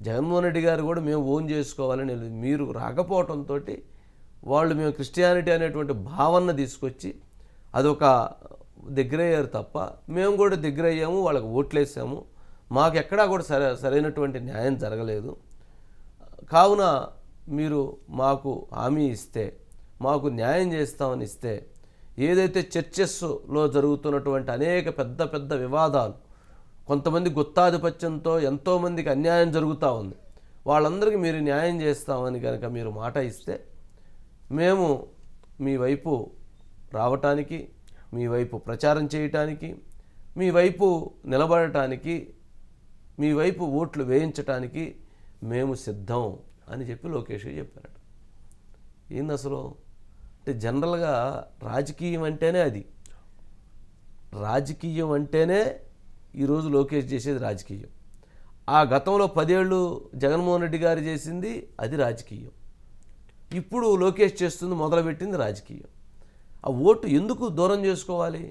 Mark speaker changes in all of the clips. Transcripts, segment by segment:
Speaker 1: జగన్మోహన్ రెడ్డి గారు కూడా మేము ఓన్ చేసుకోవాలని మీరు రాకపోవడంతో వాళ్ళు మేము క్రిస్టియానిటీ అనేటువంటి భావన తీసుకొచ్చి అదొక దగ్గరయ్యారు తప్ప మేము కూడా దగ్గర అయ్యాము, వాళ్ళకి ఓట్లేసాము. మాకు ఎక్కడా కూడా సరైనటువంటి న్యాయం జరగలేదు. కావున మీరు మాకు హామీ ఇస్తే, మాకు న్యాయం చేస్తామని ఇస్తే, ఏదైతే చర్చెస్లో జరుగుతున్నటువంటి అనేక పెద్ద పెద్ద వివాదాలు, కొంతమంది గుత్తాధిపత్యంతో ఎంతోమందికి అన్యాయం జరుగుతూ ఉంది, వాళ్ళందరికీ మీరు న్యాయం చేస్తామని కనుక మీరు మాట ఇస్తే మేము మీ వైపు రావటానికి, మీ వైపు ప్రచారం చేయటానికి, మీ వైపు నిలబడటానికి, మీ వైపు ఓట్లు వేయించటానికి మేము సిద్ధం అని చెప్పి లోకేష్ చెప్పారట. ఏంది అసలు అంటే జనరల్గా రాజకీయం అంటేనే అది, రాజకీయం అంటేనే ఈరోజు లోకేష్ చేసేది రాజకీయం. ఆ గతంలో 10 ఏళ్ళు జగన్మోహన్ రెడ్డి గారు చేసింది అది రాజకీయం. ఇప్పుడు లోకేష్ చేస్తుంది, మొదలుపెట్టింది రాజకీయం. ఆ ఓటు ఎందుకు దూరం చేసుకోవాలి?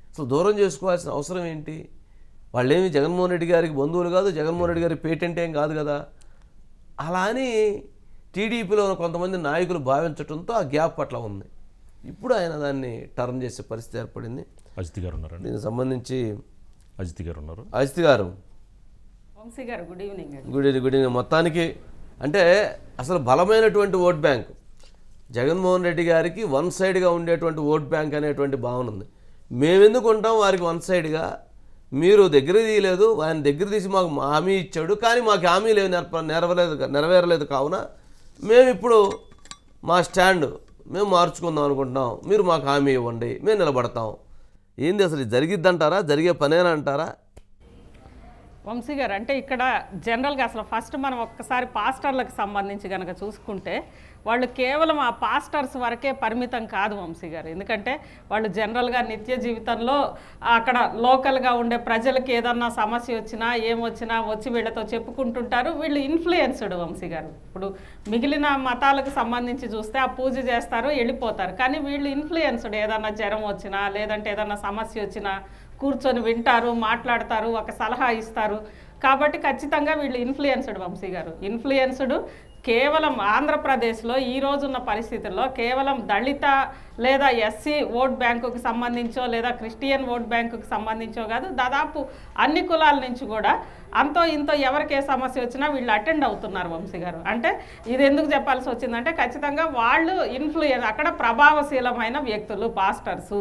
Speaker 1: అసలు దూరం చేసుకోవాల్సిన అవసరం ఏంటి? వాళ్ళేమి జగన్మోహన్ రెడ్డి గారికి బంధువులు కాదు, జగన్మోహన్ రెడ్డి గారి పేటెంట్ ఏం కాదు కదా. అలా అని టీడీపీలో కొంతమంది నాయకులు భావించడంతో ఆ గ్యాప్ అట్లా ఉంది. ఇప్పుడు ఆయన దాన్ని టర్న్ చేసే పరిస్థితి ఏర్పడింది.
Speaker 2: అజిత్ గారు ఉన్నారు,
Speaker 1: దీనికి సంబంధించి
Speaker 2: అజిత్ గారు ఉన్నారు.
Speaker 1: అజిత్ గారు
Speaker 3: వంశీ గారు గుడ్ ఈవినింగ్.
Speaker 1: Good evening. మొత్తానికి అంటే అసలు బలమైనటువంటి ఓట్ బ్యాంక్ జగన్మోహన్ రెడ్డి గారికి వన్ సైడ్గా ఉండేటువంటి ఓట్ బ్యాంక్ అనేటువంటి భావన ఉంది. మేమెందుకు ఉంటాం వారికి వన్ సైడ్గా? మీరు దగ్గర తీయలేదు, ఆయన దగ్గర తీసి మాకు హామీ ఇచ్చాడు, కానీ మాకు హామీ లేదు, నెరవేరలేదు. కావున మేము ఇప్పుడు మా స్టాండ్ మేము మార్చుకుందాం అనుకుంటున్నాం, మీరు మాకు హామీ ఇవ్వండి, మేము నిలబడతాం. ఏంది అసలు జరిగిద్దంటారా? జరిగే పనేనా అంటారా?
Speaker 3: వంశీ గారు అంటే ఇక్కడ జనరల్గా అసలు ఫస్ట్ మనం ఒక్కసారి పాస్టర్లకు సంబంధించి కనుక చూసుకుంటే వాళ్ళు కేవలం ఆ పాస్టర్స్ వరకే పరిమితం కాదు వంశీ గారు. ఎందుకంటే వాళ్ళు జనరల్గా నిత్య జీవితంలో అక్కడ లోకల్గా ఉండే ప్రజలకు ఏదన్నా సమస్య వచ్చినా ఏమొచ్చినా వచ్చి వీళ్ళతో చెప్పుకుంటుంటారు. వీళ్ళు ఇన్ఫ్లుయెన్స్డ్ వంశీ గారు. ఇప్పుడు మిగిలిన మతాలకు సంబంధించి చూస్తే ఆ పూజ చేస్తారు, వెళ్ళిపోతారు. కానీ వీళ్ళు ఇన్ఫ్లుయెన్స్డ్. ఏదన్నా జ్వరం వచ్చినా లేదంటే ఏదన్నా సమస్య వచ్చినా కూర్చొని వింటారు, మాట్లాడతారు, ఒక సలహా ఇస్తారు. కాబట్టి ఖచ్చితంగా వీళ్ళు ఇన్ఫ్లుయెన్స్డ్ వంశీ గారు. ఇన్ఫ్లుయెన్స్డ్ కేవలం ఆంధ్రప్రదేశ్లో ఈ రోజున్న పరిస్థితుల్లో కేవలం దళిత లేదా ఎస్సీ ఓట్ బ్యాంకుకి సంబంధించో లేదా క్రిస్టియన్ ఓట్ బ్యాంకుకి సంబంధించో కాదు, దాదాపు అన్ని కులాల నుంచి కూడా అంతో ఇంతో ఎవరికి ఏ సమస్య వచ్చినా వీళ్ళు అటెండ్ అవుతున్నారు వంశీ గారు. అంటే ఇది ఎందుకు చెప్పాల్సి వచ్చిందంటే ఖచ్చితంగా వాళ్ళు అక్కడ ప్రభావశీలమైన వ్యక్తులు పాస్టర్సు.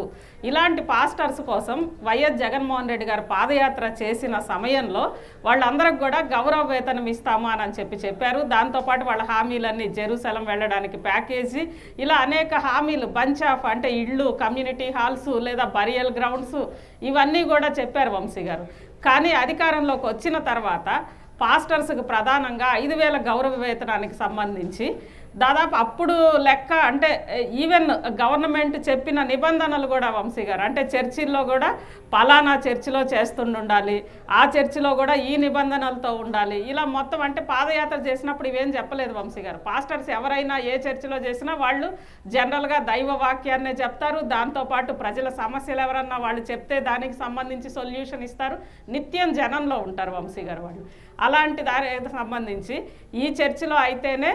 Speaker 3: ఇలాంటి పాస్టర్స్ కోసం వైఎస్ జగన్మోహన్ రెడ్డి గారు పాదయాత్ర చేసిన సమయంలో వాళ్ళందరికి కూడా గౌరవ వేతనం ఇస్తాము అని చెప్పారు. దాంతోపాటు వాళ్ళ హామీలన్నీ జెరూసలం వెళ్ళడానికి ప్యాకేజీ, ఇలా అనేక హామీలు, బంచ్ ఆఫ్ అంటే ఇళ్ళు, కమ్యూనిటీ హాల్స్ లేదా బరియల్ గ్రౌండ్స్, ఇవన్నీ కూడా చెప్పారు వంశీ గారు. కానీ అధికారంలోకి వచ్చిన తర్వాత పాస్టర్స్కి ప్రధానంగా 5,000 గౌరవ వేతనానికి సంబంధించి దాదాపు అప్పుడు లెక్క అంటే ఈవెన్ గవర్నమెంట్ చెప్పిన నిబంధనలు కూడా వంశీ గారు అంటే చర్చిల్లో కూడా పలానా చర్చిలో చేస్తుండాలి, ఆ చర్చిలో కూడా ఈ నిబంధనలతో ఉండాలి, ఇలా మొత్తం అంటే పాదయాత్ర చేసినప్పుడు ఇవేం చెప్పలేదు వంశీ గారు. పాస్టర్స్ ఎవరైనా ఏ చర్చిలో చేసినా వాళ్ళు జనరల్గా దైవ వాక్యాన్నే చెప్తారు. దాంతోపాటు ప్రజల సమస్యలు ఎవరన్నా వాళ్ళు చెప్తే దానికి సంబంధించి సొల్యూషన్ ఇస్తారు. నిత్యం జనంలో ఉంటారు వంశీ గారు వాళ్ళు. అలాంటి దానికి సంబంధించి ఈ చర్చిలో అయితేనే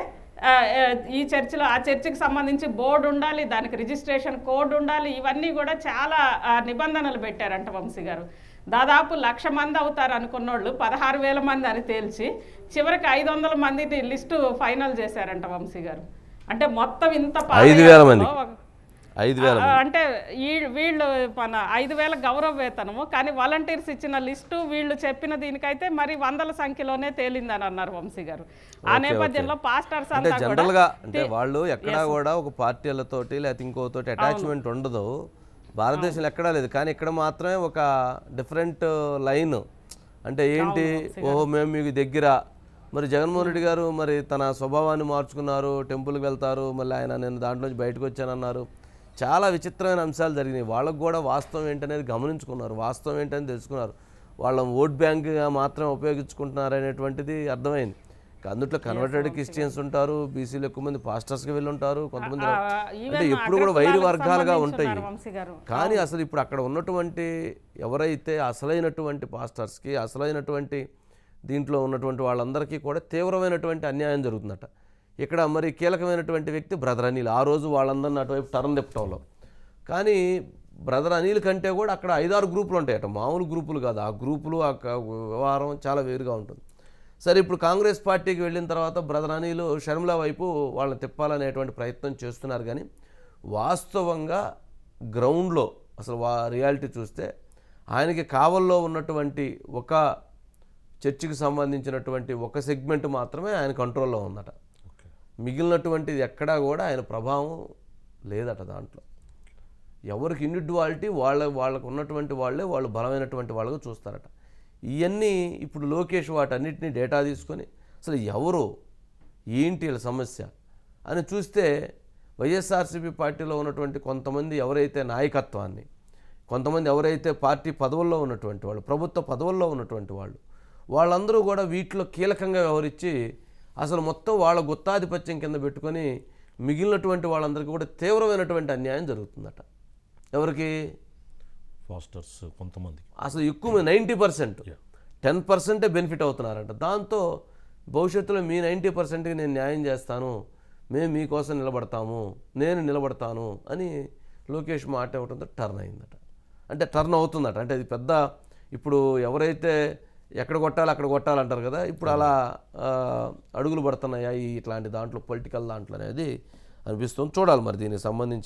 Speaker 3: ఈ చర్చిలో ఆ చర్చికి సంబంధించి బోర్డు ఉండాలి, దానికి రిజిస్ట్రేషన్ కోడ్ ఉండాలి, ఇవన్నీ కూడా చాలా నిబంధనలు పెట్టారంట వంశీ గారు. దాదాపు 1,00,000 మంది అవుతారు అనుకున్నోళ్ళు 16,000 మంది అని తేల్చి చివరికి 500 మందిని లిస్టు ఫైనల్ చేశారంట వంశీ గారు. అంటే మొత్తం ఇంత
Speaker 1: 5,000 మంది
Speaker 3: అంటే వీళ్ళు మన 5,000 గౌరవ వేతనము, కానీ వాలంటీర్స్ ఇచ్చిన లిస్టు వీళ్ళు చెప్పిన దీనికైతే మరి వందల సంఖ్యలోనే తేలిందని అన్నారు వంశీ గారు. ఆ నేపథ్యంలో పాస్టర్స్
Speaker 1: అంటే జనరల్గా అంటే వాళ్ళు ఎక్కడా కూడా ఒక పార్టీలతోటి లేకపోతే ఇంకోతోటి అటాచ్మెంట్ ఉండదు. భారతదేశంలో ఎక్కడా లేదు, కానీ ఇక్కడ మాత్రమే ఒక డిఫరెంట్ లైన్. అంటే ఏంటి, ఓహో మేము మీకు దగ్గర. మరి జగన్మోహన్ రెడ్డి గారు మరి తన స్వభావాన్ని మార్చుకున్నారు, టెంపుల్కి వెళ్తారు, మళ్ళీ ఆయన నేను దాంట్లోంచి బయటకు వచ్చానన్నారు. చాలా విచిత్రమైన అంశాలు జరిగినాయి. వాళ్ళకు కూడా వాస్తవం ఏంటనేది గమనించుకున్నారు, వాస్తవం ఏంటని తెలుసుకున్నారు. వాళ్ళ ఓట్ బ్యాంక్గా మాత్రం ఉపయోగించుకుంటున్నారు అనేటువంటిది అర్థమైంది. అందుట్లో కన్వర్టెడ్ క్రిస్టియన్స్ ఉంటారు, బీసీలు ఎక్కువ మంది పాస్టర్స్కి వెళ్ళి ఉంటారు, కొంతమంది అంటే ఎప్పుడు కూడా వైరు వర్గాలుగా ఉంటాయి. కానీ అసలు ఇప్పుడు అక్కడ ఉన్నటువంటి ఎవరైతే అసలైనటువంటి పాస్టర్స్కి, అసలైనటువంటి దీంట్లో ఉన్నటువంటి వాళ్ళందరికీ కూడా తీవ్రమైనటువంటి అన్యాయం జరుగుతుందట. ఇక్కడ మరి కీలకమైనటువంటి వ్యక్తి బ్రదర్ అనిల్. ఆ రోజు వాళ్ళందరిని అటువైపు టర్న్ తిప్పటంలో. కానీ బ్రదర్ అనిల్ కంటే కూడా అక్కడ 5-6 గ్రూపులు ఉంటాయట, మామూలు గ్రూపులు కాదు. ఆ గ్రూపులు ఆ వ్యవహారం చాలా వేరుగా ఉంటుంది. సరే, ఇప్పుడు కాంగ్రెస్ పార్టీకి వెళ్ళిన తర్వాత బ్రదర్ అనిల్ షర్మిల వైపు వాళ్ళని తిప్పాలనేటువంటి ప్రయత్నం చేస్తున్నారు. కానీ వాస్తవంగా గ్రౌండ్లో అసలు రియాలిటీ చూస్తే ఆయనకి కావల్లో ఉన్నటువంటి ఒక చర్చికి సంబంధించినటువంటి ఒక సెగ్మెంట్ మాత్రమే ఆయన కంట్రోల్లో ఉందట. మిగిలినటువంటిది ఎక్కడా కూడా ఆయన ప్రభావం లేదట. దాంట్లో ఎవరికి ఇండివిడ్యువాలిటీ వాళ్ళకు ఉన్నటువంటి వాళ్ళు బలమైనటువంటి వాళ్ళగా చూస్తారట. ఇవన్నీ ఇప్పుడు లోకేష్ వాటన్నిటినీ డేటా తీసుకొని అసలు ఎవరు ఏంటి వీళ్ళ సమస్య అని చూస్తే వైఎస్ఆర్సీపీ పార్టీలో ఉన్నటువంటి కొంతమంది ఎవరైతే నాయకత్వాన్ని, కొంతమంది ఎవరైతే పార్టీ పదవుల్లో ఉన్నటువంటి వాళ్ళు, ప్రభుత్వ పదవుల్లో ఉన్నటువంటి వాళ్ళందరూ కూడా వీటిలో కీలకంగా వ్యవహరించి అసలు మొత్తం వాళ్ళ గుత్తాధిపత్యం కింద పెట్టుకొని మిగిలినటువంటి వాళ్ళందరికీ కూడా తీవ్రమైనటువంటి అన్యాయం జరుగుతుందట. ఎవరికి?
Speaker 2: ఫాస్టర్స్ కొంతమంది.
Speaker 1: అసలు ఎక్కువ 90%, 10% బెనిఫిట్ అవుతున్నారంట. దాంతో భవిష్యత్తులో మీ 90%కి నేను న్యాయం చేస్తాను, మేము మీకోసం నిలబడతాము, నేను నిలబడతాను అని లోకేష్ మాట ఇవ్వడంతో టర్న్ అయిందట. అంటే టర్న్ అవుతుందట. అంటే అది పెద్ద ఇప్పుడు ఎవరైతే ఎక్కడ కొట్టాలి అక్కడ కొట్టాలంటారు కదా, ఇప్పుడు అలా అడుగులు పడుతున్నాయా ఇట్లాంటి దాంట్లో, పొలిటికల్ దాంట్లో అనేది అనిపిస్తుంది. చూడాలి మరి దీనికి సంబంధించి